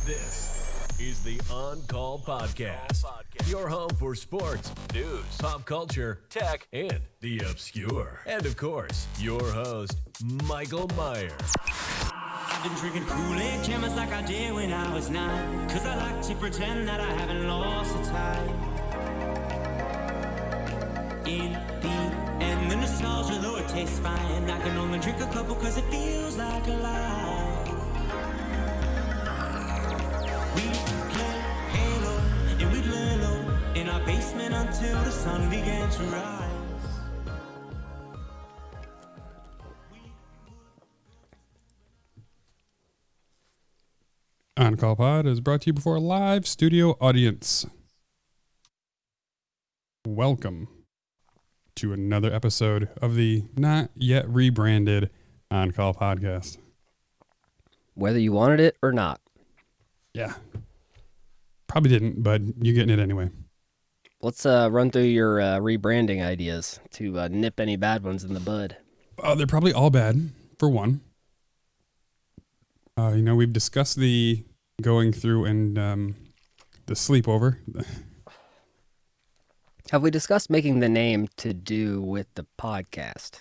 This is the On-Call Podcast. Your home for sports, news, pop culture, tech, and the obscure. And of course, your host, Michael Meyer. I've been drinking Kool-Aid cameras like I did when I was 9. Cause I like to pretend that I haven't lost the time. In the end, the nostalgia, though it tastes fine, I can only drink a couple cause it feels like a lie. We play Halo and we'd lay low in our basement until the sun began to rise. On-Call Pod is brought to you before a live studio audience. Welcome to another episode of the not yet rebranded On-Call Podcast. Whether you wanted it or not. Yeah. Probably didn't, but you're getting it anyway. Let's run through your rebranding ideas to nip any bad ones in the bud. They're probably all bad, for one. We've discussed the going through and the sleepover. Have we discussed making the name to do with the podcast?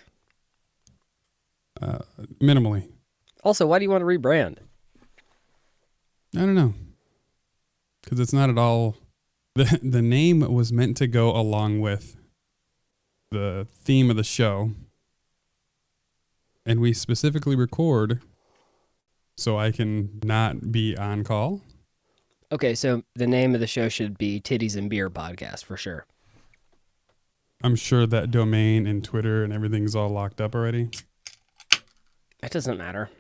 Minimally. Also, why do you want to rebrand? I don't know. Because it's not at all... The name was meant to go along with the theme of the show. And we specifically record so I can not be on call. Okay, so the name of the show should be Titties and Beer Podcast, for sure. I'm sure that domain and Twitter and everything's all locked up already. It doesn't matter.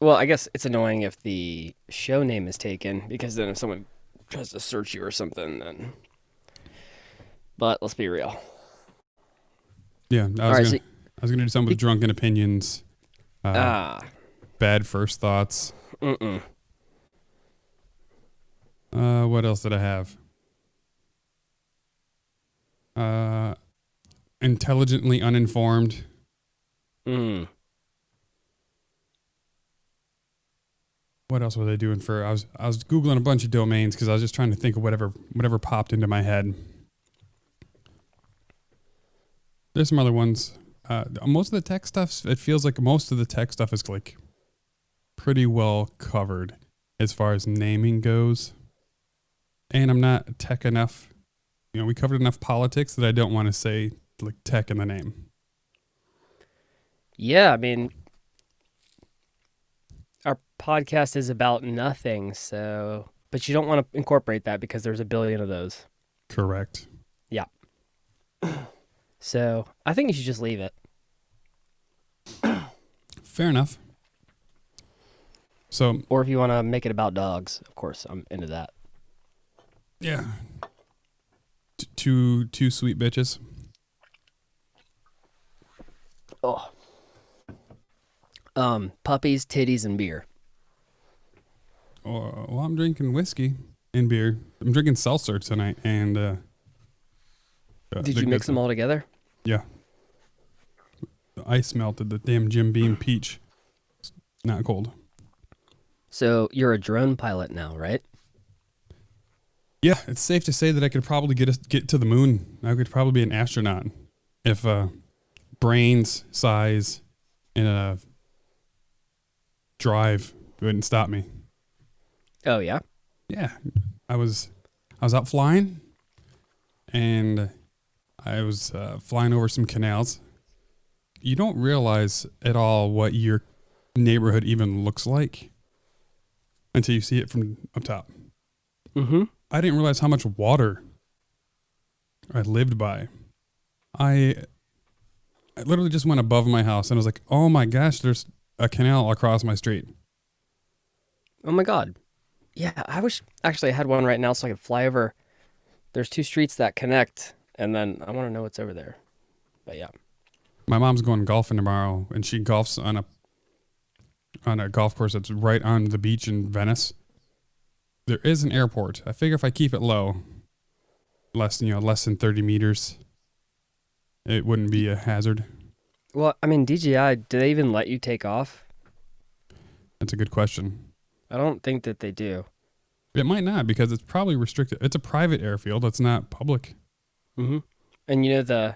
Well, I guess it's annoying if the show name is taken, because then if someone tries to search you or something, then... But let's be real. Yeah, I was going to do something with drunken opinions. Bad first thoughts. What else did I have? Intelligently uninformed. What else was I doing for? I was Googling a bunch of domains because I was just trying to think of whatever popped into my head. There's some other ones. Most of the tech stuff, it feels like most of the tech stuff is like pretty well covered as far as naming goes. And I'm not tech enough. We covered enough politics that I don't want to say like tech in the name. Yeah, I mean, our podcast is about nothing, so... But you don't want to incorporate that because there's a billion of those. Correct. Yeah. So, I think you should just leave it. Fair enough. So, or if you want to make it about dogs, of course, I'm into that. Yeah. Two sweet bitches. Oh. Puppies, titties, and beer. Well, I'm drinking whiskey and beer. I'm drinking seltzer tonight, and did you mix them all together? Yeah. The ice melted. The damn Jim Beam peach. It's not cold. So you're a drone pilot now, right? Yeah, it's safe to say that I could probably get to the moon. I could probably be an astronaut if brains, size, and a drive wouldn't stop me. Oh yeah? Yeah. I was out flying, and I was flying over some canals. You don't realize at all what your neighborhood even looks like until you see it from up top. Mm-hmm. I didn't realize how much water I lived by. I literally just went above my house and I was like, oh my gosh, there's a canal across my street. Oh my God. Yeah, I wish actually I had one right now so I could fly over. There's 2 streets that connect, and then I want to know what's over there. But yeah. My mom's going golfing tomorrow, and she golfs on a golf course that's right on the beach in Venice. There is an airport. I figure if I keep it low, less than 30 meters, it wouldn't be a hazard. Well, I mean, DJI, do they even let you take off? That's a good question. I don't think that they do. It might not because it's probably restricted. It's a private airfield. It's not public. Mm-hmm. And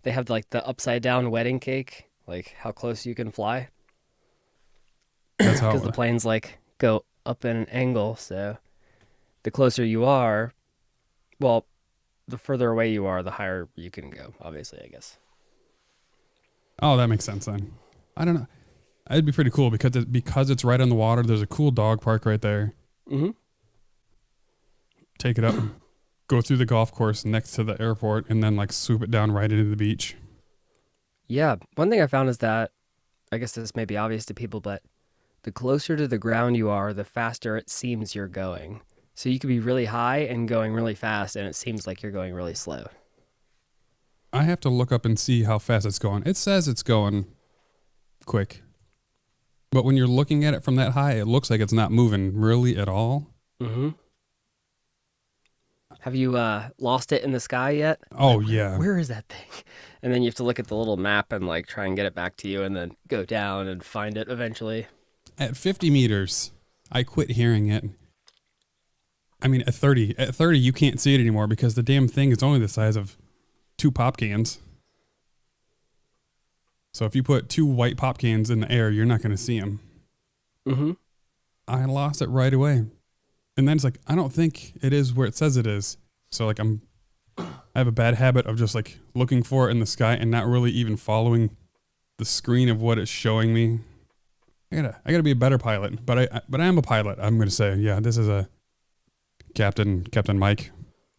they have like the upside down wedding cake, like how close you can fly. That's how. Because the planes like go up in an angle, so the closer you are, well, the further away you are, the higher you can go. Obviously, I guess. Oh, that makes sense then. I don't know. It'd be pretty cool because it's right on the water. There's a cool dog park right there. Mm-hmm. Take it up, go through the golf course next to the airport, and then like swoop it down right into the beach. Yeah, one thing I found is that, I guess this may be obvious to people, but the closer to the ground you are, the faster it seems you're going. So you could be really high and going really fast, and it seems like you're going really slow. I have to look up and see how fast it's going. It says it's going quick. But when you're looking at it from that high, it looks like it's not moving really at all. Mm-hmm. Have you lost it in the sky yet? Oh, Like, yeah. Where is that thing? And then you have to look at the little map and like try and get it back to you and then go down and find it eventually. At 50 meters, I quit hearing it. I mean, at 30 you can't see it anymore because the damn thing is only the size of 2 pop cans. So if you put 2 white pop cans in the air, you're not going to see them. Mm-hmm. I lost it right away. And then it's like, I don't think it is where it says it is. So like I have a bad habit of just like looking for it in the sky and not really even following the screen of what it's showing me. I gotta be a better pilot, but I am a pilot. I'm gonna say, yeah, this is a Captain Mike.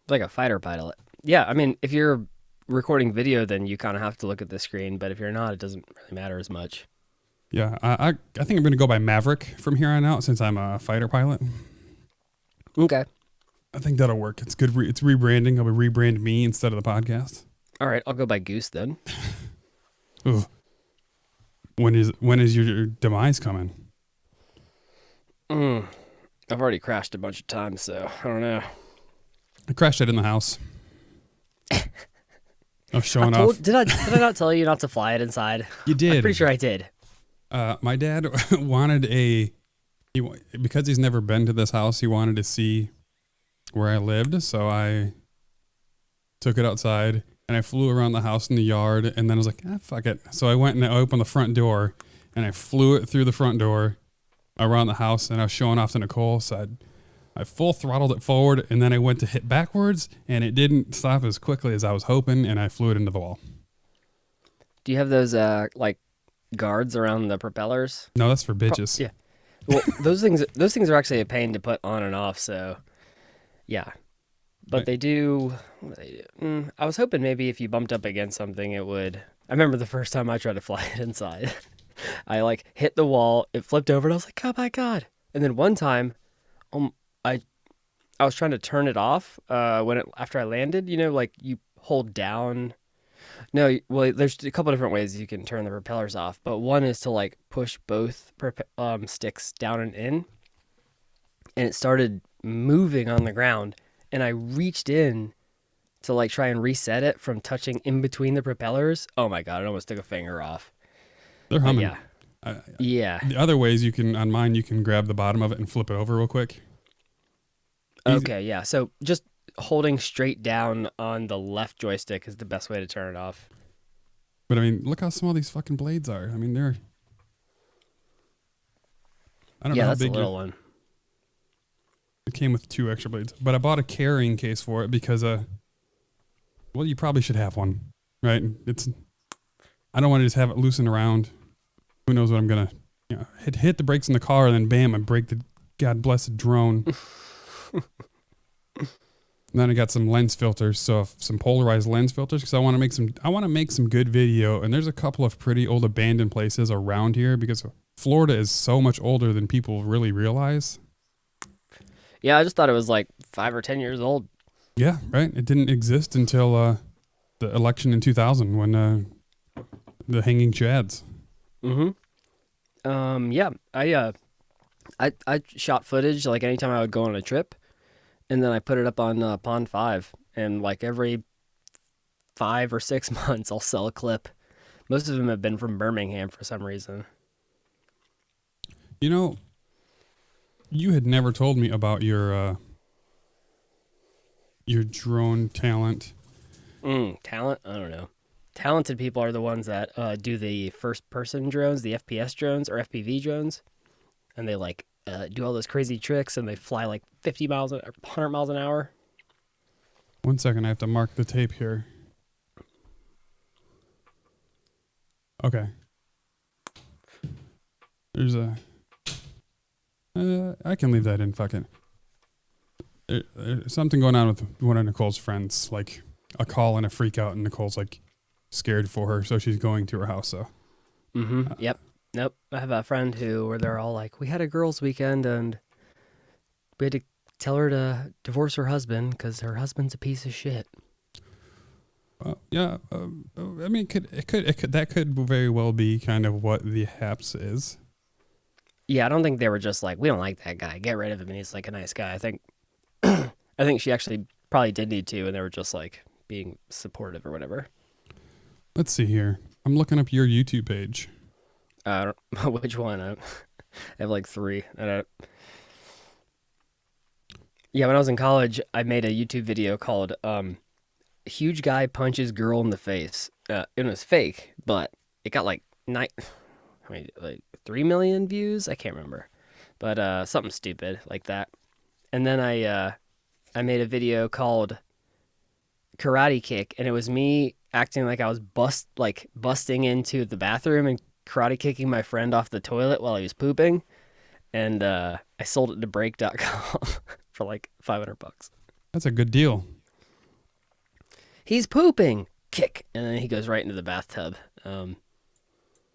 Like a fighter pilot. Yeah, I mean, if you're recording video, then you kind of have to look at the screen. But if you're not, it doesn't really matter as much. Yeah, I think I'm gonna go by Maverick from here on out since I'm a fighter pilot. Okay. I think that'll work. It's good. It's rebranding. I'll rebrand me instead of the podcast. All right, I'll go by Goose then. Ooh. When is your demise coming? I've already crashed a bunch of times, so I don't know. I crashed it in the house. I was showing off. Did I not tell you not to fly it inside? You did. I'm pretty sure I did. My dad wanted because he's never been to this house, he wanted to see where I lived. So I took it outside and I flew around the house in the yard. And then I was like, fuck it. So I went and I opened the front door and I flew it through the front door around the house. And I was showing off to Nicole. So I full throttled it forward and then I went to hit backwards and it didn't stop as quickly as I was hoping. And I flew it into the wall. Do you have those like guards around the propellers? No, that's for bitches. Yeah. Well, those things are actually a pain to put on and off. So, yeah, but Right. they do. What do they do? I was hoping maybe if you bumped up against something, it would. I remember the first time I tried to fly it inside, I like hit the wall, it flipped over, and I was like, "Oh my god!" And then one time, I was trying to turn it off after I landed. You know, like you hold down. No, well, there's a couple different ways you can turn the propellers off, but one is to like push both sticks down and in, and it started moving on the ground, and I reached in to like try and reset it from touching in between the propellers. Oh my god, it almost took a finger off. They're humming. Yeah. Yeah. The other ways on mine, you can grab the bottom of it and flip it over real quick. Easy. Okay, yeah. So just holding straight down on the left joystick is the best way to turn it off. But I mean, look how small these fucking blades are. I mean, I don't know how that's a big little one. it came with 2 extra blades. But I bought a carrying case for it because, well, you probably should have one, right? I don't want to just have it loosened around. Who knows what I'm gonna, hit the brakes in the car and then bam, I break the god blessed drone. And then I got some lens filters, some polarized lens filters because I want to make some good video. And there's a couple of pretty old abandoned places around here because Florida is so much older than people really realize. Yeah, I just thought it was like 5 or 10 years old. Yeah, right. It didn't exist until the election in 2000 when the hanging chads. Mm-hmm. Yeah, I shot footage like anytime I would go on a trip. And then I put it up on Pond 5, and like every 5 or 6 months, I'll sell a clip. Most of them have been from Birmingham for some reason. You know, You had never told me about your drone talent. Talent? I don't know. Talented people are the ones that do the first-person drones, the FPS drones or FPV drones, and they like do all those crazy tricks, and they fly like 50 miles or 100 miles an hour. 1 second, I have to mark the tape here. Okay. There's a... I can leave that in, fuck it. There's something going on with one of Nicole's friends, like a call and a freak out, and Nicole's like scared for her, so she's going to her house, so... Yep. Nope. I have a friend where they're all like, we had a girls' weekend, and we had to tell her to divorce her husband because her husband's a piece of shit. Yeah, I mean, that could very well be kind of what the haps is. Yeah, I don't think they were just like, we don't like that guy, get rid of him, and he's like a nice guy. I think, I think she actually probably did need to, and they were just like being supportive or whatever. Let's see here. I'm looking up your YouTube page. I don't know which one. I have like 3. Yeah, when I was in college, I made a YouTube video called "Huge Guy Punches Girl in the Face." It was fake, but it got like 3 million views. I can't remember, but something stupid like that. And then I made a video called "Karate Kick," and it was me acting like I was busting into the bathroom and karate kicking my friend off the toilet while he was pooping. And I sold it to break.com for like $500. That's a good deal. He's pooping, kick, and then he goes right into the bathtub. And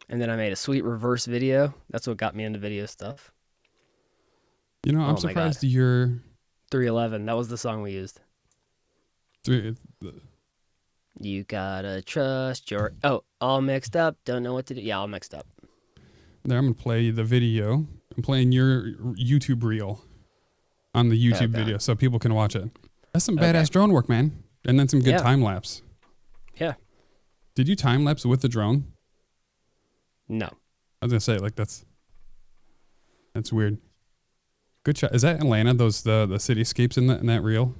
then I made a sweet reverse video. That's what got me into video stuff. You know, I'm surprised you're 311. That was the song we used. You gotta trust your... Oh, all mixed up. Don't know what to do. Yeah, all mixed up. There, I'm going to play the video. I'm playing your YouTube reel on the YouTube video so people can watch it. That's some badass drone work, man. And then some good time lapse. Yeah. Did you time lapse with the drone? No. I was going to say, like, that's weird. Good shot. Is that Atlanta, the cityscapes in that reel?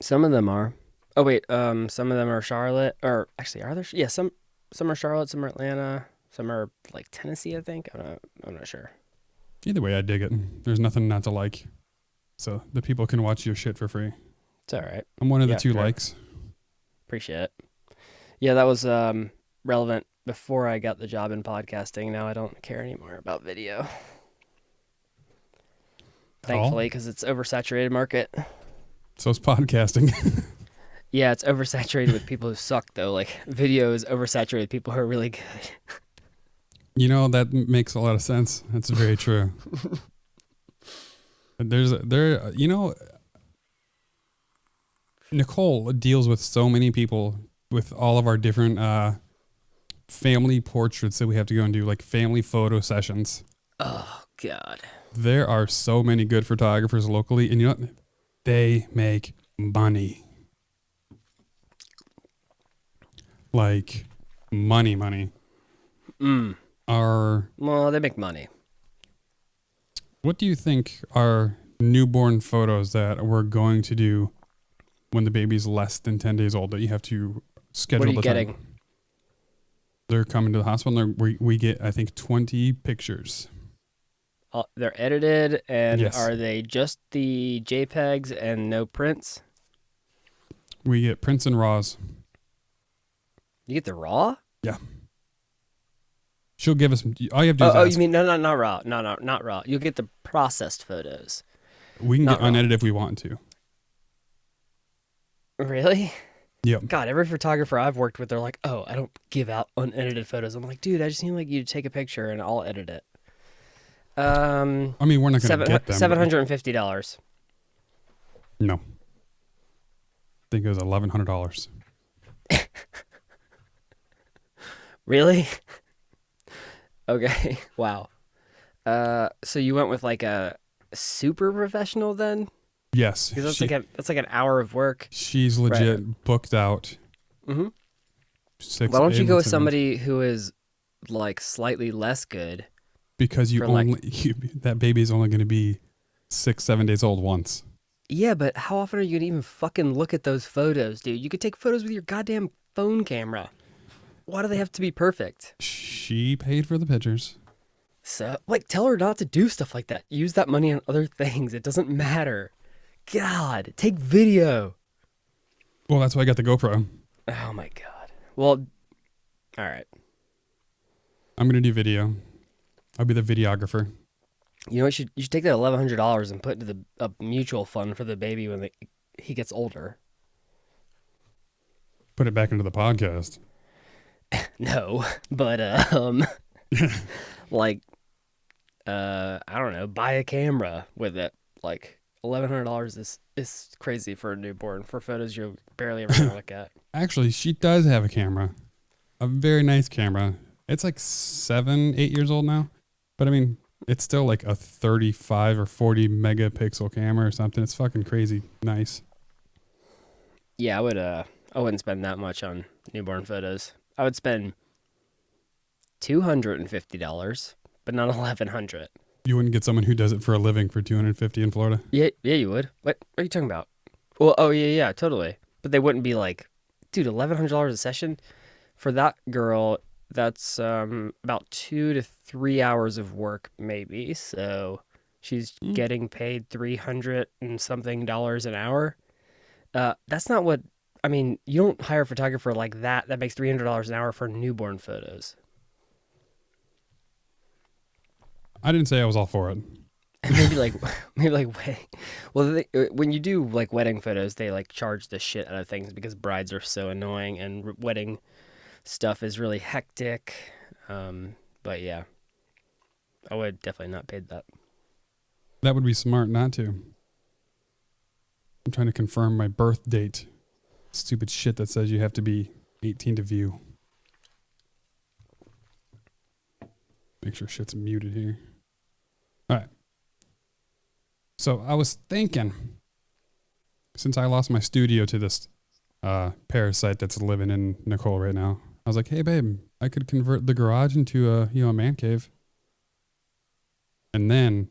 Some of them are. Oh, wait. Some of them are Charlotte. Or actually, are there? Yeah, some are Charlotte, some are Atlanta. Some are like Tennessee, I think. I'm not sure. Either way, I dig it. There's nothing not to like. So the people can watch your shit for free. It's all right. I'm one of the 2 likes. Appreciate it. Yeah, that was relevant before I got the job in podcasting. Now I don't care anymore about video. Thankfully, because it's oversaturated market. So it's podcasting. Yeah, it's oversaturated with people who suck, though. Like, video is oversaturated with people who are really good. You know, that makes a lot of sense. That's very true. Nicole deals with so many people with all of our different family portraits that we have to go and do, like family photo sessions. Oh, God. There are so many good photographers locally, and you know what? They make money. Like, money. Well, they make money. What do you think are newborn photos that we're going to do when the baby's less than 10 days old that you have to schedule What are you the getting? time? They're coming to the hospital and we get, I think, 20 pictures. They're edited, and Yes. Are they just the JPEGs and no prints? We get prints and raws. You get the raw? Yeah. She'll give us, all you have to do is Oh, ask. you mean, no, not raw. No, not raw. You'll get the processed photos. We can not get raw. unedited if we want to. Really? Yep. God, every photographer I've worked with, they're like, oh, I don't give out unedited photos. I'm like, dude, I just need like you to take a picture and I'll edit it. I mean, we're not going to get them. $750. No. I think it was $1,100. Really? Okay. Wow. So you went with like a super professional then? Yes. Because that's like an hour of work. She's legit booked out. Mm-hmm. 6 Why don't you a.m. go with to- somebody who is like slightly less good? Because you for, like- that baby's only going to be 6-7 days old once. Yeah, but how often are you gonna even fucking look at those photos, dude? You could take photos with your goddamn phone camera. Why do they have to be perfect? She paid for the pictures. So, like, tell her not to do stuff like that. Use that money on other things. It doesn't matter. God, take video. Well, that's why I got the GoPro. Oh my god. Well, all right. I'm gonna do video. I'll be the videographer. You know what? You should take that $1,100 and put it into a mutual fund for the baby when he gets older. Put it back into the podcast. No, but like, I don't know. Buy a camera with it. Like $1,100 is crazy for a newborn for photos you're barely ever gonna look at. Actually, she does have a camera. A very nice camera. It's like 7-8 years old now. But I mean, it's still like a 35 or 40 megapixel camera or something. It's fucking crazy nice. Yeah, I wouldn't spend that much on newborn photos. I would spend $250, but not $1,100. You wouldn't get someone who does it for a living for $250 in Florida? Yeah, you would. What are you talking about? Well, oh yeah, totally. But they wouldn't be like, dude, $1,100 a session for that girl. That's about 2 to 3 hours of work, maybe. So she's getting paid $300 and something an hour. That's not what. I mean, you don't hire a photographer like that. That makes $300 an hour for newborn photos. I didn't say I was all for it. maybe like wedding. Well, when you do like wedding photos, they like charge the shit out of things because brides are so annoying and wedding stuff is really hectic. But yeah, I would definitely not pay that. That would be smart not to. I'm trying to confirm my birth date. Stupid shit that says you have to be 18 to view. Make sure shit's muted here. All right. So I was thinking, since I lost my studio to this parasite that's living in Nicole right now, I was like, hey babe, I could convert the garage into a man cave. And then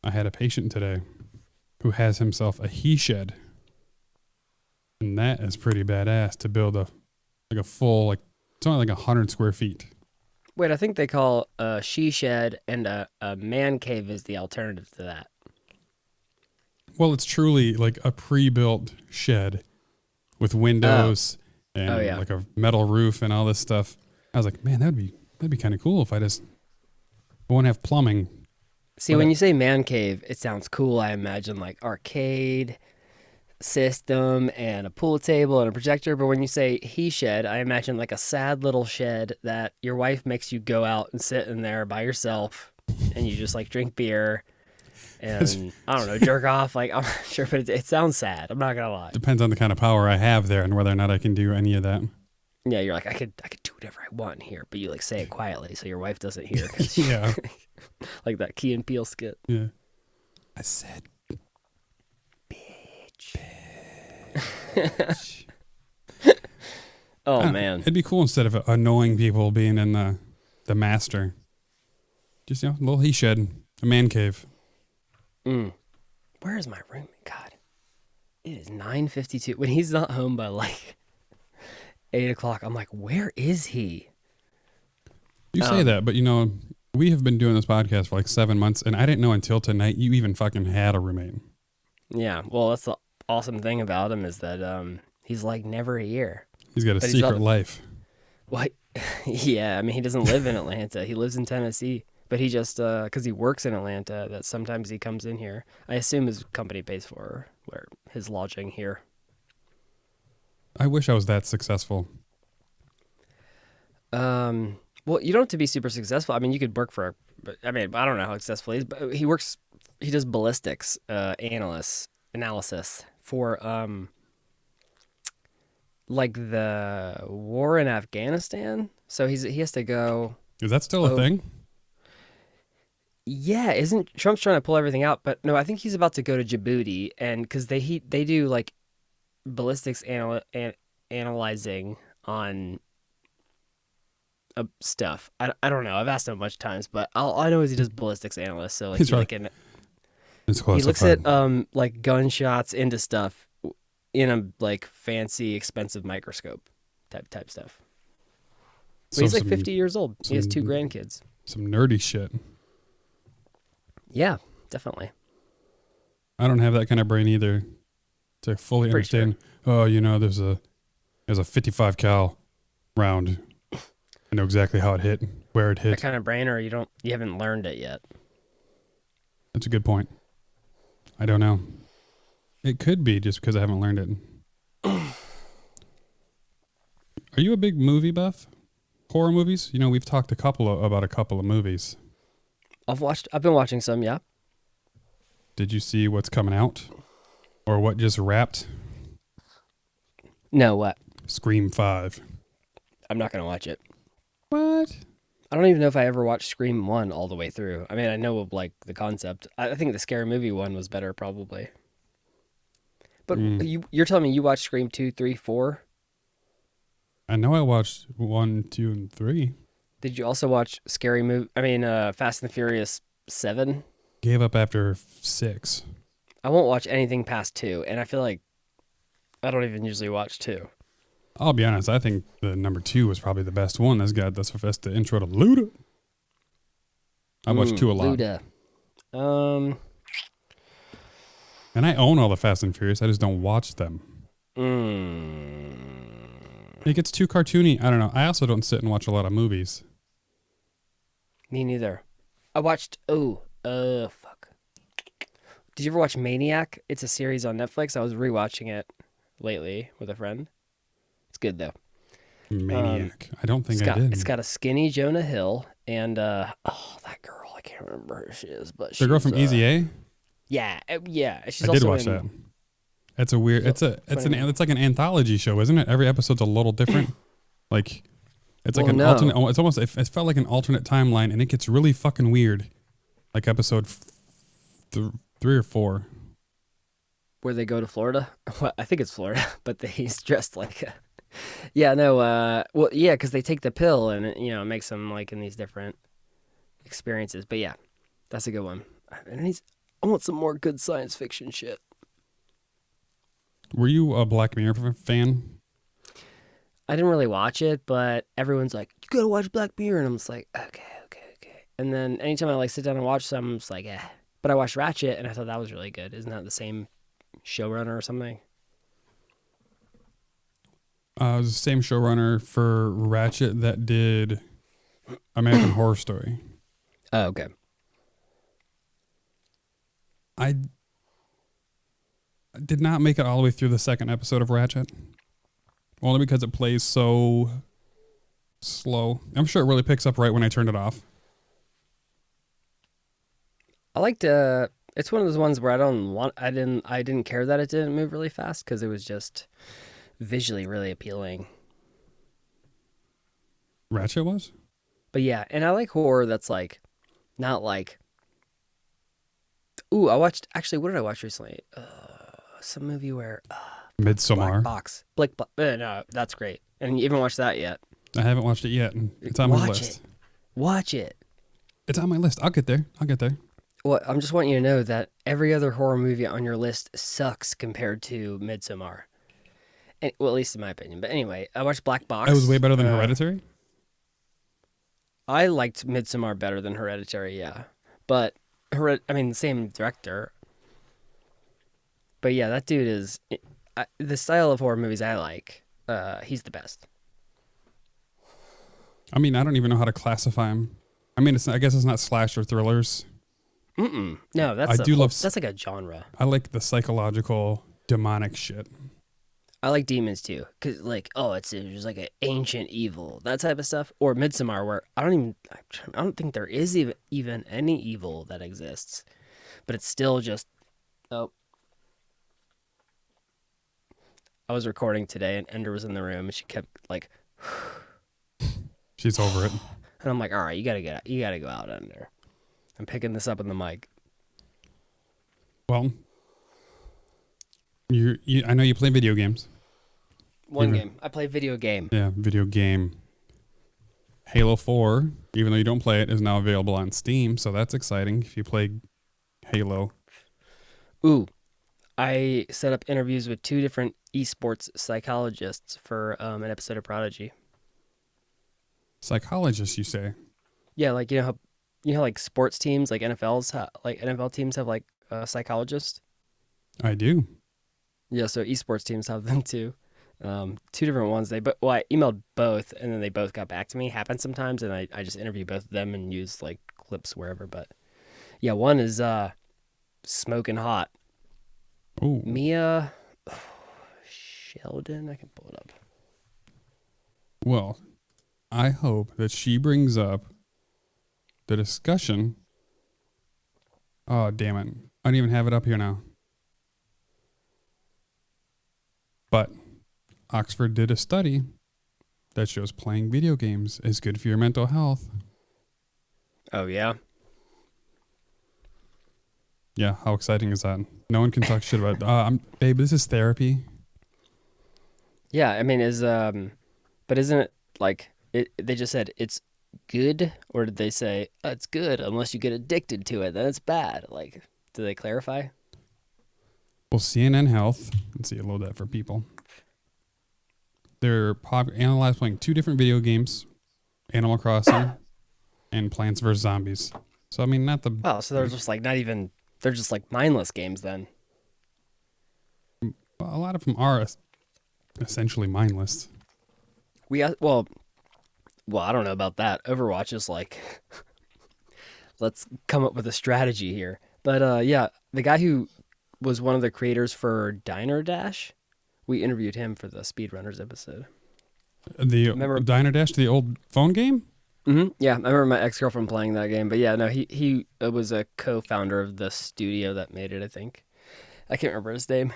I had a patient today who has himself a he shed. And that is pretty badass to build a full, it's only like 100 square feet. Wait, I think they call a she shed and a man cave is the alternative to that. Well, it's truly like a pre-built shed with windows and like a metal roof and all this stuff. I was like, man, that'd be kind of cool if I won't have plumbing. See, when you say man cave, it sounds cool. I imagine like arcade system and a pool table and a projector. But when you say he shed, I imagine like a sad little shed that your wife makes you go out and sit in there by yourself and you just like drink beer and I don't know, jerk off. Like, I'm not sure, but it sounds sad. I'm not gonna lie. Depends on the kind of power I have there and whether or not I can do any of that. Yeah, you're like, I could do whatever I want here, but you like say it quietly so your wife doesn't hear. Yeah. Like that Key and Peele skit. Yeah. I said, bitch. Oh man, it'd be cool instead of annoying people being in the master. Just a little he shed, a man cave. Where is my roommate? God, it is 9:52. When he's not home by like 8 o'clock, I'm like, where is he? You say that, but we have been doing this podcast for like 7 months, and I didn't know until tonight you even fucking had a roommate. Yeah, well, that's the awesome thing about him is that he's like never here. He's got a secret life. Well, yeah, I mean, he doesn't live in Atlanta. He lives in Tennessee, but he just, because he works in Atlanta, that sometimes he comes in here. I assume his company pays for his lodging here. I wish I was that successful. Well, you don't have to be super successful. I mean, you could work for, I don't know how successful he is, but he does ballistics analysis for like the war in Afghanistan. So he has to go. Is that still a thing? Yeah, isn't Trump's trying to pull everything out? But no, I think he's about to go to Djibouti, and because they do like ballistics analyzing on stuff. I don't know. I've asked him a bunch of times, but all I know is he does ballistics analyst. So like, he's like an It's He classified. looks at like gunshots into stuff in a like fancy, expensive microscope type stuff. But So he's like some- 50 years old. He has 2 some- grandkids. Some nerdy shit. Yeah, definitely. I don't have that kind of brain either to fully Pretty sure. understand. Oh, you know, there's a 55 cal round. I know exactly how it hit, where it That hit. kind of brain, or you haven't learned it yet. That's a good point. I don't know. It could be just because I haven't learned it. Are you a big movie buff? Horror movies? You know, we've talked about a couple of movies. I've been watching some, yeah. Did you see what's coming out? Or what just wrapped? No, what? Scream 5. I'm not gonna watch it. What? I don't even know if I ever watched Scream 1 all the way through. I mean, I know of like the concept. I think the Scary Movie one was better, probably. But you're telling me you watched Scream 2, 3, 4? I know I watched 1, 2, and 3. Did you also watch Fast and the Furious 7? Gave up after 6. I won't watch anything past 2, and I feel like I don't even usually watch 2. I'll be honest, I think the number 2 was probably the best one. That's the intro to Luda. I watched 2 a lot. Luda. And I own all the Fast and Furious. I just don't watch them. It gets too cartoony. I don't know. I also don't sit and watch a lot of movies. Me neither. I watched. Fuck. Did you ever watch Maniac? It's a series on Netflix. I was rewatching it lately with a friend. It's good though. Maniac. I don't think I did. It's got a skinny Jonah Hill and that girl. I can't remember who she is, but The girl from Easy A? Yeah, yeah. She's I did also watch in, that. It's a weird. It's like an anthology show, isn't it? Every episode's a little different. Like, it's like an alternate. It's almost. It felt like an alternate timeline, and it gets really fucking weird. Like episode 3 or 4. where they go to Florida. Well, I think it's Florida, but he's dressed like a... Yeah, no, well, yeah, because they take the pill and it, it makes them like in these different experiences. But yeah, that's a good one. And I want some more good science fiction shit. Were you a Black Mirror fan? I didn't really watch it, but everyone's like, you gotta watch Black Mirror. And I'm just like, okay. And then anytime I like sit down and watch some, I'm just like, eh. But I watched Ratchet and I thought that was really good. Isn't that the same showrunner or something? It was the same showrunner for Ratchet that did American Horror Story. Oh, okay. I did not make it all the way through the second episode of Ratchet. Only because it plays so slow. I'm sure it really picks up right when I turned it off. I liked it's one of those ones where I didn't care that it didn't move really fast because it was just visually really appealing. Ratchet was? But yeah, and I like horror that's like not like ooh, what did I watch recently? Some movie where Midsommar. Black Box. No, that's great. And you haven't watched that yet. I haven't watched it yet. It's on my list. Watch it. It's on my list. I'll get there. Well, I'm just wanting you to know that every other horror movie on your list sucks compared to Midsommar. Well, at least in my opinion. But anyway, I watched Black Box. It was way better than Hereditary? I liked Midsommar better than Hereditary, yeah. But, the same director. But yeah, that dude is... the style of horror movies I like, he's the best. I mean, I don't even know how to classify him. I mean, I guess it's not slasher thrillers. No, that's like a genre. I like the psychological, demonic shit. I like demons too, cause it's just like an ancient evil, that type of stuff. Or Midsommar, where I don't think there is even any evil that exists, but it's still just. Oh, I was recording today, and Ender was in the room, and she kept like. She's over it. And I'm like, all right, you gotta go out, Ender. I'm picking this up in the mic. Well, I know you play video games. One game. I play video game. Yeah, video game. Halo 4, even though you don't play it, is now available on Steam, so that's exciting if you play Halo. Ooh, I set up interviews with 2 different esports psychologists for an episode of Prodigy. Psychologist, you say? Yeah, like you know how like sports teams, like like NFL teams have like a psychologist. I do. Yeah, so esports teams have them too. 2 different ones. I emailed both, and then they both got back to me. Happens sometimes, and I just interview both of them and use like clips wherever. But yeah, one is smoking hot. Oh, Mia Sheldon, I can pull it up. well, I hope that she brings up the discussion. Oh, damn it. I don't even have it up here now. But Oxford did a study that shows playing video games is good for your mental health. Oh yeah. Yeah, how exciting is that? No one can talk shit about babe, this is therapy. Yeah, I mean, but isn't it like they just said it's good, or did they say it's good unless you get addicted to it, then it's bad? Like, do they clarify? Well, CNN Health, let's see, load that for people. They're analyzed playing 2 different video games, Animal Crossing and Plants vs. Zombies. So, I mean, not the... Oh, so they're just like they're just like mindless games then. A lot of them are essentially mindless. Well, I don't know about that. Overwatch is like, let's come up with a strategy here. But yeah, the guy who was one of the creators for Diner Dash, we interviewed him for the Speedrunners episode. Remember Diner Dash, the old phone game? Mm-hmm. Yeah, I remember my ex-girlfriend playing that game. But yeah, no, he was a co-founder of the studio that made it, I think. I can't remember his name.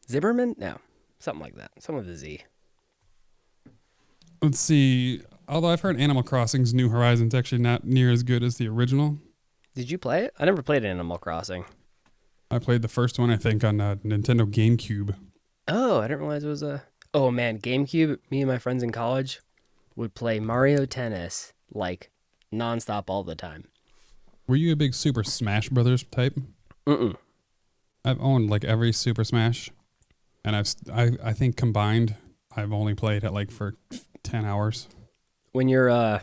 Zimmerman? No, something like that. Something with a Z. Let's see. Although I've heard Animal Crossing's New Horizons actually not near as good as the original. Did you play it? I never played Animal Crossing. I played the first one, I think, on Nintendo GameCube. Oh, I didn't realize it was a... Oh, man, GameCube, me and my friends in college would play Mario Tennis, like, nonstop all the time. Were you a big Super Smash Brothers type? Mm-mm. I've owned, like, every Super Smash. And I think combined, I've only played it, like, for 10 hours. When you're,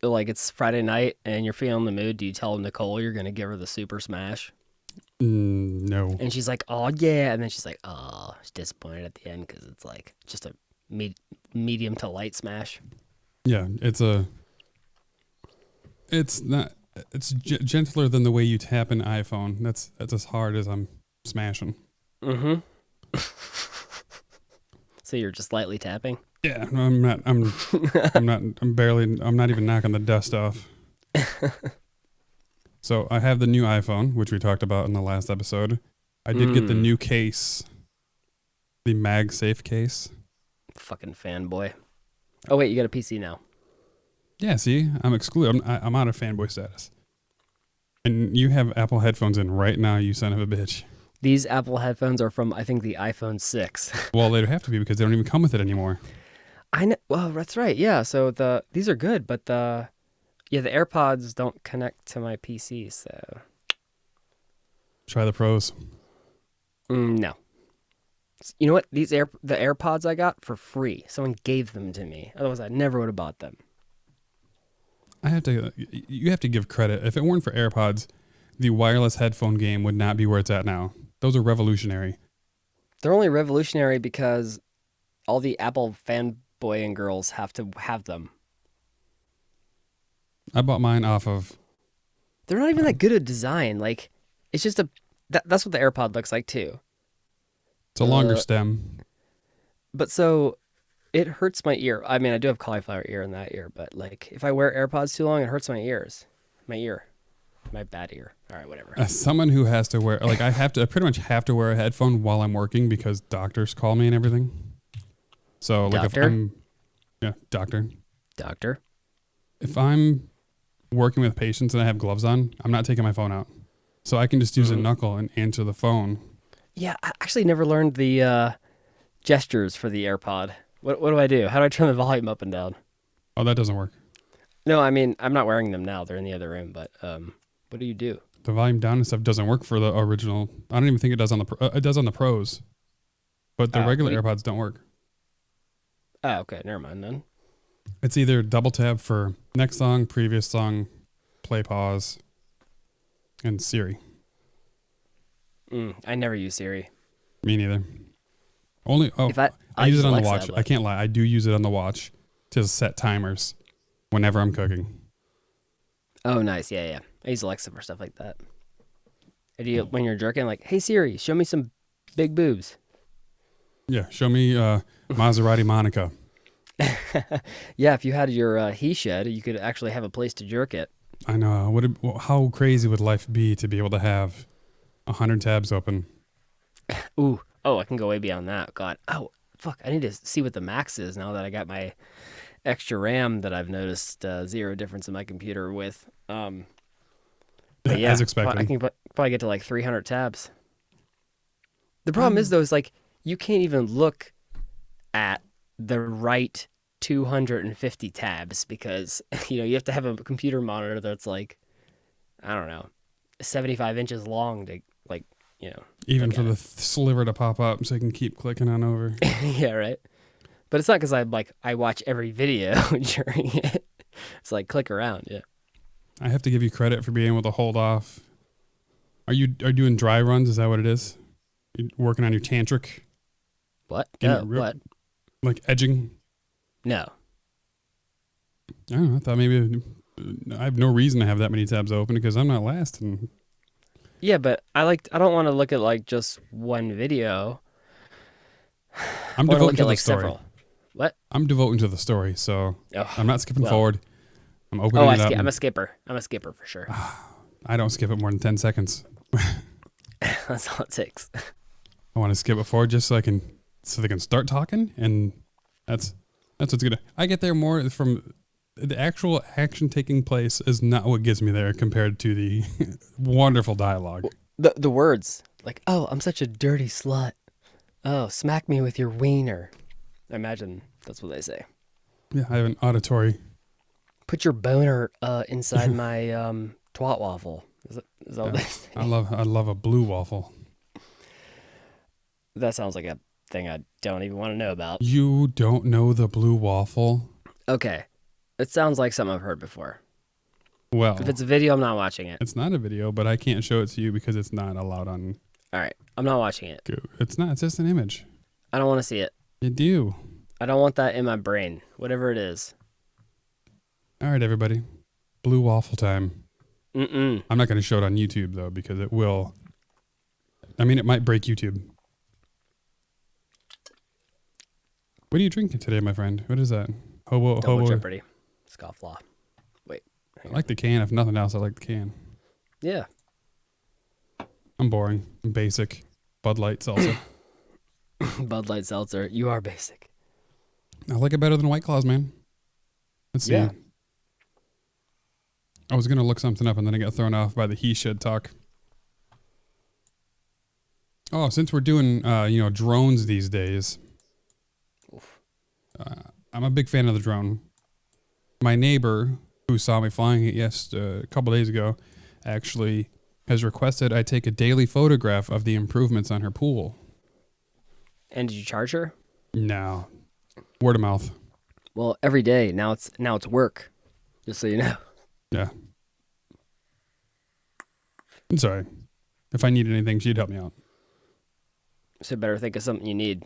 like, it's Friday night and you're feeling the mood, do you tell Nicole you're going to give her the Super Smash? No. And she's like, oh, yeah. And then she's like, oh, she's disappointed at the end because it's, like, just a medium to light smash. Yeah, it's gentler than the way you tap an iPhone. That's as hard as I'm smashing. Mm-hmm. So you're just lightly tapping? Yeah, no, I'm not even knocking the dust off. So I have the new iPhone, which we talked about in the last episode. I did get the new case, the MagSafe case. Fucking fanboy. Oh, wait, you got a PC now. Yeah, see, I'm excluded. I'm out of fanboy status. And you have Apple headphones in right now, you son of a bitch. These Apple headphones are from, I think, the iPhone 6. Well, they'd have to be because they don't even come with it anymore. I know. Well, that's right. Yeah. So these are good, but the AirPods don't connect to my PC. So Try the pros. no. You know what? The AirPods I got for free. Someone gave them to me. Otherwise, I never would have bought them. You have to give credit. If it weren't for AirPods, the wireless headphone game would not be where it's at now. Those are revolutionary. They're only revolutionary because all the Apple fanboy and girls have to have them. I bought mine off of... They're not even that good at design. Like, it's just that's what the AirPod looks like too. It's a longer stem. But so it hurts my ear. I mean, I do have cauliflower ear in that ear, but like if I wear AirPods too long, it hurts my ears. My bad ear. All right, whatever. As someone who has to wear, like I pretty much have to wear a headphone while I'm working because doctors call me and everything. So like Doctor? if I'm, yeah, doctor. If I'm working with patients and I have gloves on, I'm not taking my phone out. So I can just use a knuckle and answer the phone. Yeah, I actually never learned the gestures for the AirPod. What do I do? How do I turn the volume up and down? Oh, that doesn't work. No, I mean, I'm not wearing them now. They're in the other room, but what do you do? the volume down and stuff doesn't work for the original. I don't even think it does on the it does on the Pros, but the regular AirPods don't work. Oh, okay. Never mind then. It's either double tap for next song, previous song, play pause, and Siri. I never use Siri. Me neither. Only I use it on the watch. I can't lie. I do use it on the watch to set timers whenever I'm cooking. Oh, nice. Yeah. I use Alexa for stuff like that. When you're jerking, like, hey Siri, show me some big boobs. Yeah, show me Maserati Monica. Yeah, if you had your he shed, you could actually have a place to jerk it. I know. How crazy would life be to be able to have 100 tabs open? Ooh. Oh, I can go way beyond that. God. Oh, fuck. I need to see what the max is now that I got my extra RAM that I've noticed zero difference in my computer with. But yeah, as expected. I can probably get to like 300 tabs. The problem is, though, is like you can't even look at the right 250 tabs because, you have to have a computer monitor that's like, I don't know, 75 inches long to even for the sliver to pop up so I can keep clicking on over. Yeah, right. But it's not because I watch every video during it. It's like click around, yeah. I have to give you credit for being able to hold off. Are you doing dry runs? Is that what it is? You working on your tantric? What? What? Like edging? No. I don't know. I thought maybe I have no reason to have that many tabs open because I'm not lasting. Yeah, but I don't want to look at like just one video. I'm devoting to the story. Several. What? I'm devoting to the story, so I'm not skipping forward. I'm opening it up. I'm a skipper. I'm a skipper for sure. I don't skip it more than 10 seconds. That's all it takes. I want to skip it forward just so they can start talking, and that's what's good. I get there more from the actual action taking place is not what gets me there compared to the wonderful dialogue. The words like, "Oh, I'm such a dirty slut. Oh, smack me with your wiener." I imagine that's what they say. Yeah, I have an auditory. Put your boner inside my twat waffle. Is that what they say? I love a blue waffle. That sounds like a thing I don't even want to know about. You don't know the blue waffle? Okay. It sounds like something I've heard before. Well, if it's a video, I'm not watching it. It's not a video, but I can't show it to you because it's not allowed on. All right. I'm not watching it. It's not. It's just an image. I don't want to see it. You do. I don't want that in my brain, whatever it is. All right, everybody. Blue waffle time. I'm not going to show it on YouTube, though, because it will. I mean, it might break YouTube. What are you drinking today, my friend? What is that? Double Jeopardy. Scofflaw. Wait. I like the can. If nothing else, I like the can. Yeah. I'm boring. I'm basic. Bud Light seltzer. Bud Light seltzer. You are basic. I like it better than White Claws, man. Let's see. Yeah. I was going to look something up and then I got thrown off by the he should talk. Oh, since we're doing, drones these days, I'm a big fan of the drone. My neighbor, who saw me flying it a couple days ago, actually has requested I take a daily photograph of the improvements on her pool. And did you charge her? No. Word of mouth. Well, every day. Now it's work. Just so you know. Yeah. I'm sorry. If I needed anything, she'd help me out. So better think of something you need.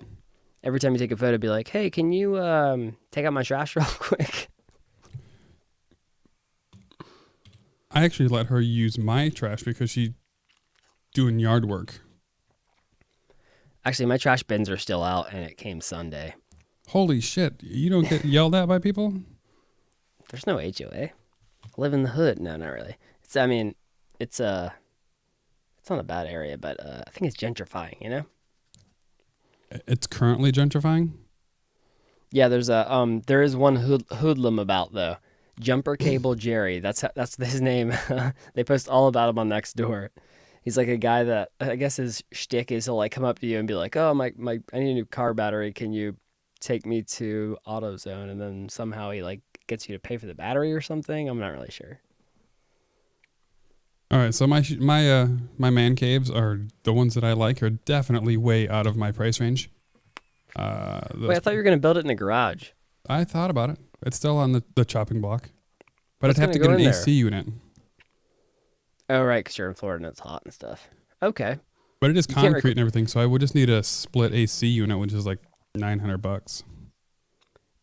Every time you take a photo, be like, hey, can you take out my trash real quick? I actually let her use my trash because she's doing yard work. Actually, my trash bins are still out, and it came Sunday. Holy shit. You don't get yelled at by people? There's no HOA. I live in the hood. No, not really. It's not a bad area, but I think it's gentrifying, you know? It's currently gentrifying? Yeah, there is one hoodlum about, though. Jumper Cable Jerry. That's his name. They post all about him on Nextdoor. He's like a guy that, I guess his shtick is he'll like come up to you and be like, oh, I need a new car battery. Can you take me to AutoZone? And then somehow he like gets you to pay for the battery or something. I'm not really sure. All right, so my man caves are the ones that I like are definitely way out of my price range. Wait, I thought you were gonna build it in a garage. I thought about it. It's still on the chopping block, but What's I'd have to gonna get go an in AC unit. Oh, right, because you're in Florida and it's hot and stuff. Okay. But it is You can't concrete and everything, so I would just need a split AC unit, which is like $900.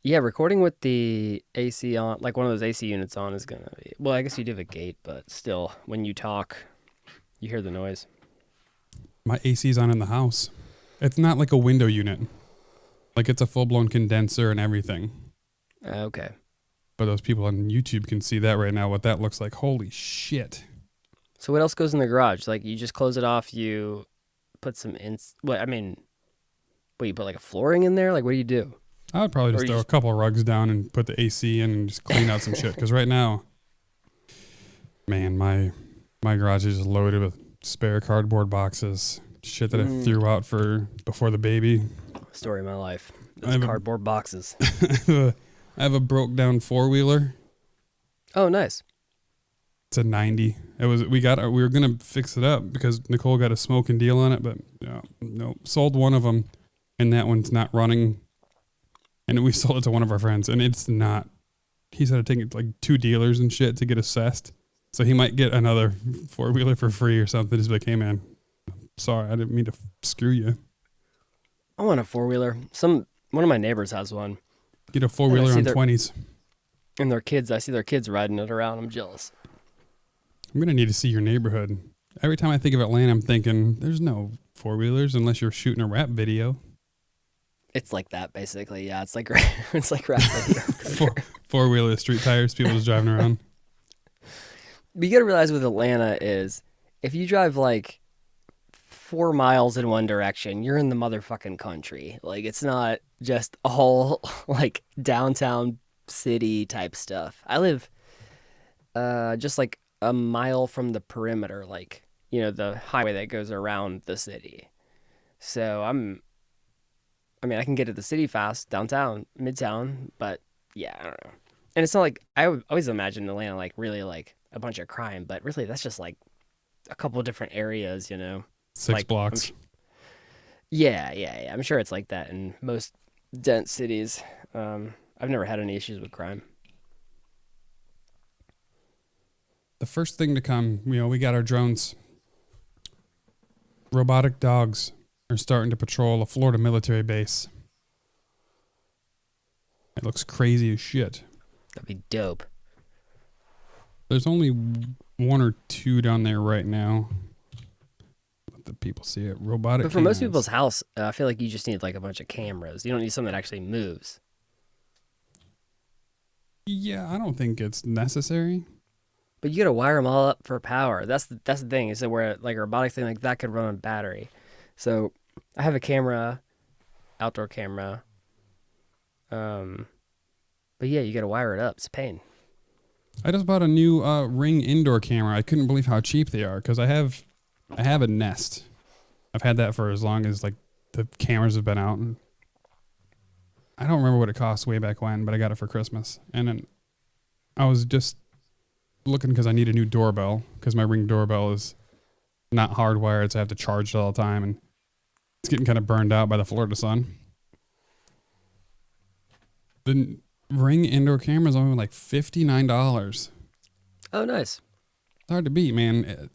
Yeah, recording with the AC on, like one of those AC units on, is gonna be. Well, I guess you do have a gate, but still, when you talk, you hear the noise. My AC's on in the house. It's not like a window unit. Like it's a full-blown condenser and everything. Okay. But those people on YouTube can see that right now, what that looks like. Holy shit. So what else goes in the garage? Like you just close it off, you put some you put like a flooring in there? Like what do you do? I would probably Or just you throw just- a couple of rugs down and put the AC in and just clean out some shit. Because right now, man, my garage is just loaded with spare cardboard boxes. Shit that I threw out for before the baby. Story of my life. I Those have a- cardboard boxes. I have a broke down 4-wheeler. Oh, nice. It's a 90. We were gonna fix it up because Nicole got a smoking deal on it, but no, sold one of them, and that one's not running. And we sold it to one of our friends, and it's not. He's had to take it to like 2 dealers and shit to get assessed, so he might get another 4-wheeler for free or something. Just like, hey man, sorry, I didn't mean to screw you. I want a 4-wheeler. One of my neighbors has one, Get a 4-wheeler see on their- 20s. and I see their kids riding it around. I'm jealous. I'm gonna need to see your neighborhood. Every time I think of Atlanta, I'm thinking there's no 4-wheelers unless you're shooting a rap video. It's like that, basically. Yeah, it's like it's like rap. 4-wheeler street tires, people just driving around. But you gotta realize with Atlanta is if you drive like 4 miles in one direction, you're in the motherfucking country. Like it's not just all like downtown city type stuff. I live just like a mile from the perimeter, like, you know, the highway that goes around the city. So I can get to the city fast, downtown, midtown, but yeah, I don't know. And it's not like I always imagine Atlanta like really like a bunch of crime, but really that's just like a couple of different areas, you know. 6 Like, blocks. Yeah. I'm sure it's like that in most dense cities. I've never had any issues with crime. The first thing to come, we got our drones. Robotic dogs are starting to patrol a Florida military base. It looks crazy as shit. That'd be dope. There's only 1 or 2 down there right now. Let the people see it. Robotic But for most cannons. people's house, I feel like you just need like a bunch of cameras. You don't need something that actually moves. Yeah, I don't think it's necessary. But you gotta wire them all up for power. That's the thing, is that where like a robotic thing like that could run on battery. So I have a camera, outdoor camera. But yeah, you gotta wire it up. It's a pain. I just bought a new Ring indoor camera. I couldn't believe how cheap they are because I have a Nest. I've had that for as long as like the cameras have been out. And I don't remember what it cost way back when, but I got it for Christmas. And then I was just looking because I need a new doorbell because my Ring doorbell is not hardwired, so I have to charge it all the time, and it's getting kind of burned out by the Florida sun. The Ring indoor camera is only like $59. Oh, nice. It's hard to beat, man.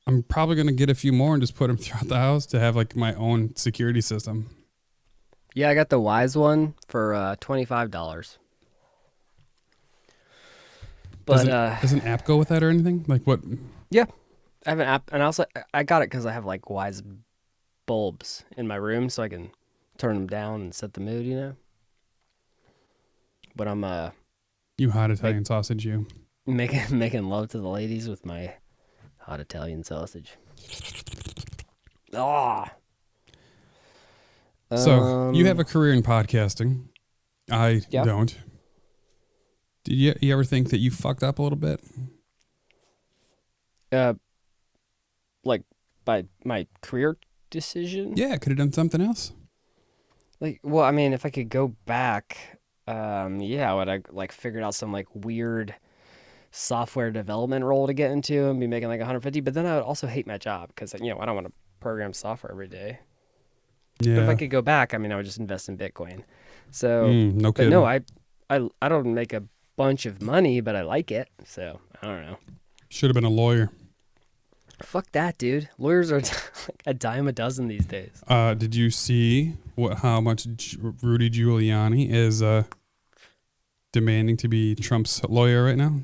I'm probably going to get a few more and just put them throughout the house to have like my own security system. Yeah, I got the Wise one for $25. But Does an app go with that or anything? Like what? yeah, I have an app, and also I got it because I have like Wise bulbs in my room, so I can turn them down and set the mood, you know. But I'm You hot Italian sausage, you. making love to the ladies with my hot Italian sausage. Ah. So you have a career in podcasting. I Yeah. don't. Did you ever think that you fucked up a little bit? Like by my career decision? Yeah, could have done something else. Like, well, I mean, if I could go back, yeah, I would have like figured out some like weird software development role to get into and be making like 150, but then I would also hate my job because, you know, I don't want to program software every day. Yeah. But if I could go back, I mean, I would just invest in Bitcoin. So, no but kidding. no, I don't make a bunch of money, but I like it. So I don't know. Should have been a lawyer. Fuck that, dude. Lawyers are like a dime a dozen these days. Did you see how much Rudy Giuliani is demanding to be Trump's lawyer right now?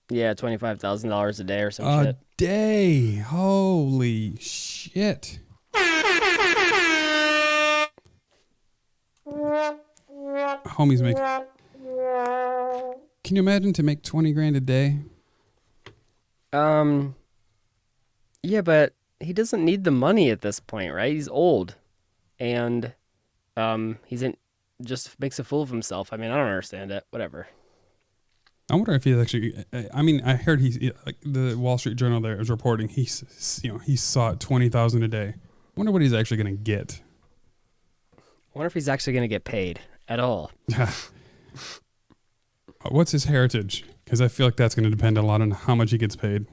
Yeah, $25,000 a day or some shit. Day. Holy shit. Homies make. Can you imagine to make 20 grand a day? Yeah, but he doesn't need the money at this point, right? He's old, and just makes a fool of himself. I mean, I don't understand it. Whatever. I wonder if he's actually. I mean, I heard like the Wall Street Journal there is reporting he sought 20,000 a day. I wonder what he's actually going to get. I wonder if he's actually going to get paid at all. What's his heritage? Because I feel like that's going to depend a lot on how much he gets paid.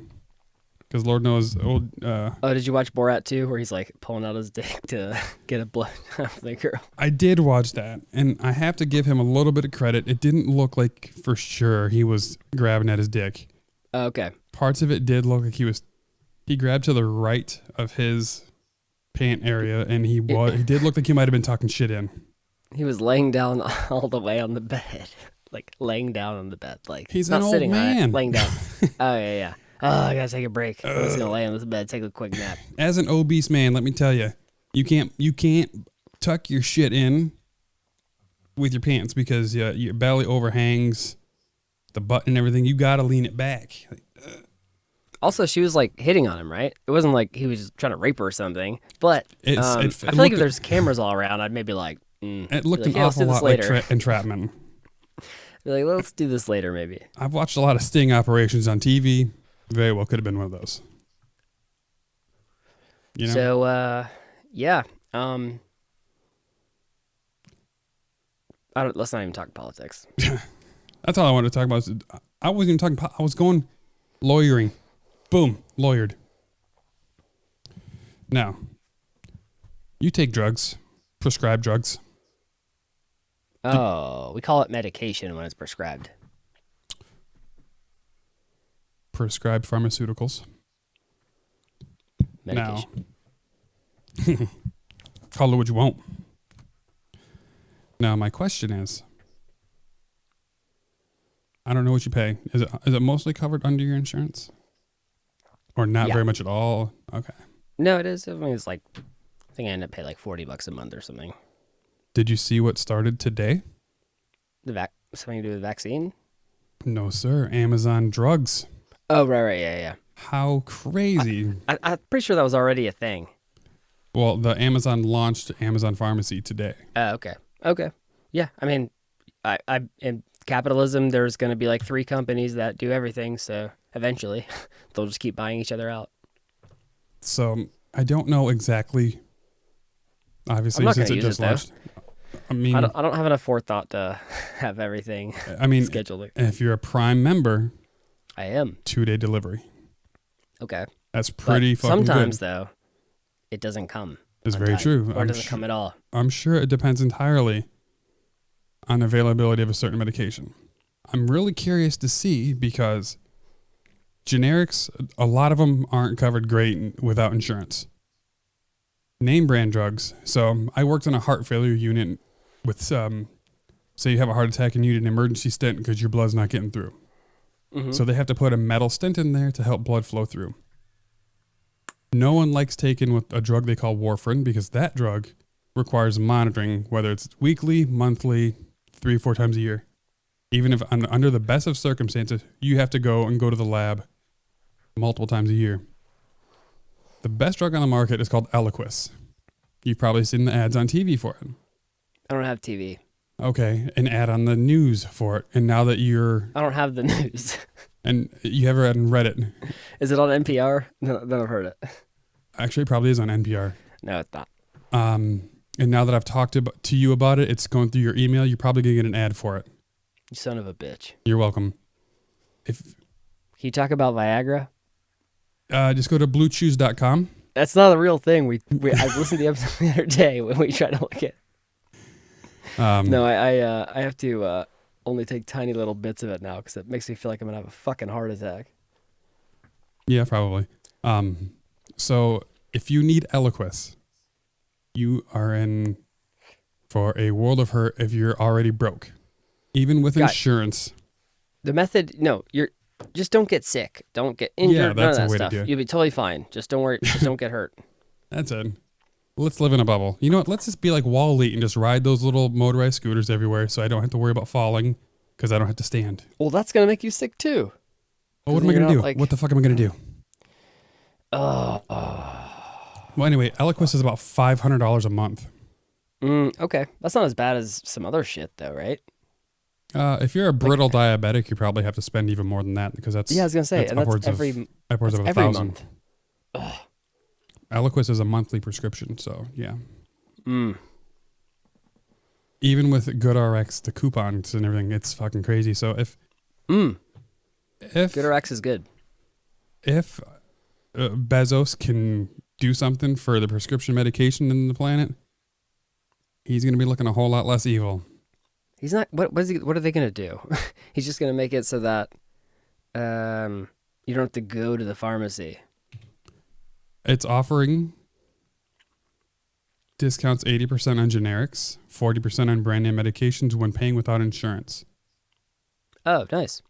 Because Lord knows, old. Oh, did you watch Borat 2, where he's like pulling out his dick to get a blood off the girl? I did watch that, and I have to give him a little bit of credit. It didn't look like for sure he was grabbing at his dick. Okay. Parts of it did look like he grabbed to the right of his pant area, and he did look like he might have been talking shit in. He was laying down all the way on the bed, like laying down on the bed, like he's not an old sitting man. on it, laying down. Oh yeah. Oh, I gotta take a break. I'm just gonna lay on this bed, take a quick nap. As an obese man, let me tell you, you can't tuck your shit in with your pants because your belly overhangs the butt and everything. You gotta lean it back. Also, she was like hitting on him, right? It wasn't like he was just trying to rape her or something. But I feel like if there's cameras all around, I'd maybe like. It looked like, an awful lot like entrapment. Be like, let's do this later, maybe. I've watched a lot of sting operations on TV. Very well could have been one of those. You know? So, yeah. Let's not even talk politics. That's all I wanted to talk about. I wasn't even talking. I was going lawyering. Boom, lawyered. Now, you take drugs, prescribed drugs. Oh, we call it medication when it's prescribed. Prescribed pharmaceuticals. Medication. Now, call it what you want. Now, my question is, I don't know what you pay. Is it mostly covered under your insurance? Or not very much at all? Okay. No, it is. I mean, it's like, I think I end up paying like $40 a month or something. Did you see what started today? Something to do with the vaccine? No, sir. Amazon drugs. Oh, right, yeah. How crazy. I'm pretty sure that was already a thing. Well, the Amazon launched Amazon Pharmacy today. Okay. Yeah, I mean, in capitalism, there's going to be like 3 companies that do everything, so eventually they'll just keep buying each other out. So I don't know exactly, obviously, since it just launched. I mean, I don't have enough forethought to have everything scheduled. If you're a Prime member, I am. 2-day delivery. Okay. That's pretty fucking sometimes, good. though, it doesn't come. It's very true. Or it doesn't come at all. I'm sure it depends entirely on availability of a certain medication. I'm really curious to see because generics, a lot of them aren't covered great without insurance. Name brand drugs. So I worked on a heart failure unit with say you have a heart attack and you need an emergency stent because your blood's not getting through. Mm-hmm. So they have to put a metal stent in there to help blood flow through. No one likes taking with a drug they call warfarin because that drug requires monitoring, whether it's weekly, monthly, 3-4 times a year. Even if under the best of circumstances, you have to go to the lab multiple times a year. The best drug on the market is called Eliquis. You've probably seen the ads on TV for it. I don't have TV. Okay, an ad on the news for it. And now that I don't have the news. And you ever read on Reddit? Is it on NPR? No, then I've heard it. Actually, it probably is on NPR. No, it's not. And now that I've talked to you about it, it's going through your email. You're probably going to get an ad for it. You son of a bitch. You're welcome. Can you talk about Viagra? Just go to bluechews.com. That's not a real thing. I listened to the episode the other day when we tried to look at. No, I have to only take tiny little bits of it now because it makes me feel like I'm gonna have a fucking heart attack. Yeah, probably. So if you need Eliquis, you are in for a world of hurt if you're already broke, even with insurance. The method, just don't get sick. Don't get injured. Yeah, that's none a of way that to stuff. do it. You'll be totally fine. Just don't worry. Just don't get hurt. That's it. Let's live in a bubble. You know what? Let's just be like Wall-E and just ride those little motorized scooters everywhere so I don't have to worry about falling because I don't have to stand. Well, that's going to make you sick too. Well, what am I going to do? What the fuck am I going to do? Well, anyway, Eliquis is about $500 a month. Okay. That's not as bad as some other shit though, right? If you're a brittle diabetic, you probably have to spend even more than that because that's I was gonna say, and upwards that's of every 1,000. month. Eliquis is a monthly prescription, so yeah. Even with GoodRx, the coupons and everything, it's fucking crazy. So if GoodRx is good. If Bezos can do something for the prescription medication in the planet, he's going to be looking a whole lot less evil. He's not. What are they going to do? He's just going to make it so that you don't have to go to the pharmacy. It's offering discounts 80% on generics, 40% on brand name medications when paying without insurance. Oh, nice.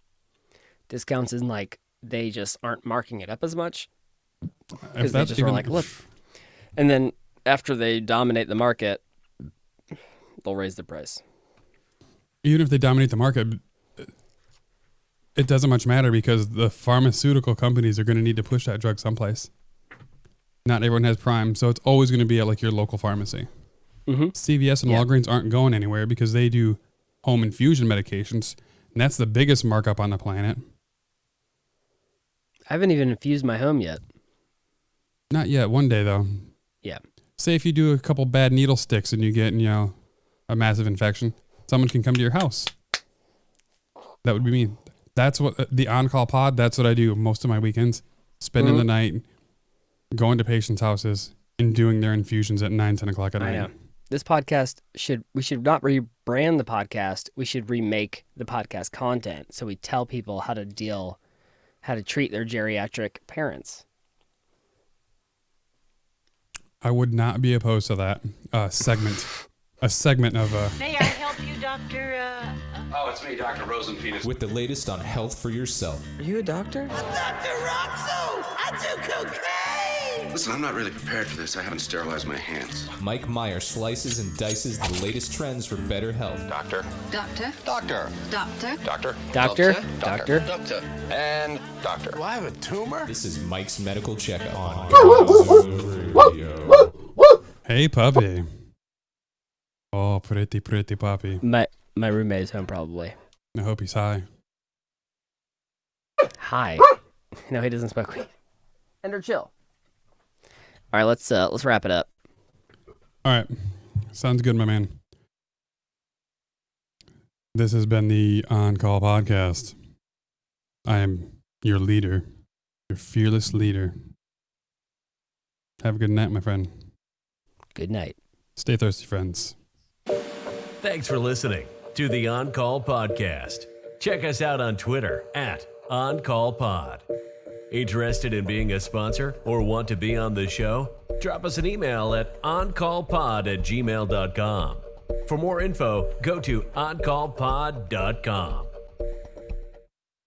Discounts isn't like they just aren't marking it up as much. Because they just were like, look. And then after they dominate the market, they'll raise the price. Even if they dominate the market, it doesn't much matter because the pharmaceutical companies are going to need to push that drug someplace. Not everyone has Prime, so it's always going to be at like your local pharmacy. CVS and Walgreens aren't going anywhere because they do home infusion medications, and that's the biggest markup on the planet. I haven't even infused my home yet. Not yet. One day, though. Yeah. Say if you do a couple bad needle sticks and you get, a massive infection, someone can come to your house. That would be me. That's what the on-call pod, that's what I do most of my weekends. Spending the night, going to patients' houses, and doing their infusions at 9, 10 o'clock at night. I know. This podcast we should not rebrand the podcast. We should remake the podcast content. So we tell people how to treat their geriatric parents. I would not be opposed to that segment. A segment of May I help you, Dr. Oh, it's me, Dr. Rosenpenis. With the latest on health for yourself. Are you a doctor? Dr. Roxo! I do cocaine! Listen, I'm not really prepared for this. I haven't sterilized my hands. Mike Meyer slices and dices the latest trends for better health. Doctor. Doctor? Doctor. Doctor? Doctor. Doctor? Doctor. Doctor. And doctor. Do I have a tumor? This is Mike's medical checkup on Hey, puppy. Oh, pretty puppy. My roommate is home probably. I hope he's high. Hi. No, he doesn't smoke weed. Ender, chill. All right, let's wrap it up. All right. Sounds good, my man. This has been the On-Call Podcast. I am your leader, your fearless leader. Have a good night, my friend. Good night. Stay thirsty, friends. Thanks for listening to the On Call Podcast. Check us out on Twitter at OnCallPod. Interested in being a sponsor or want to be on the show? Drop us an email at oncallpod@gmail.com. For more info, go to oncallpod.com.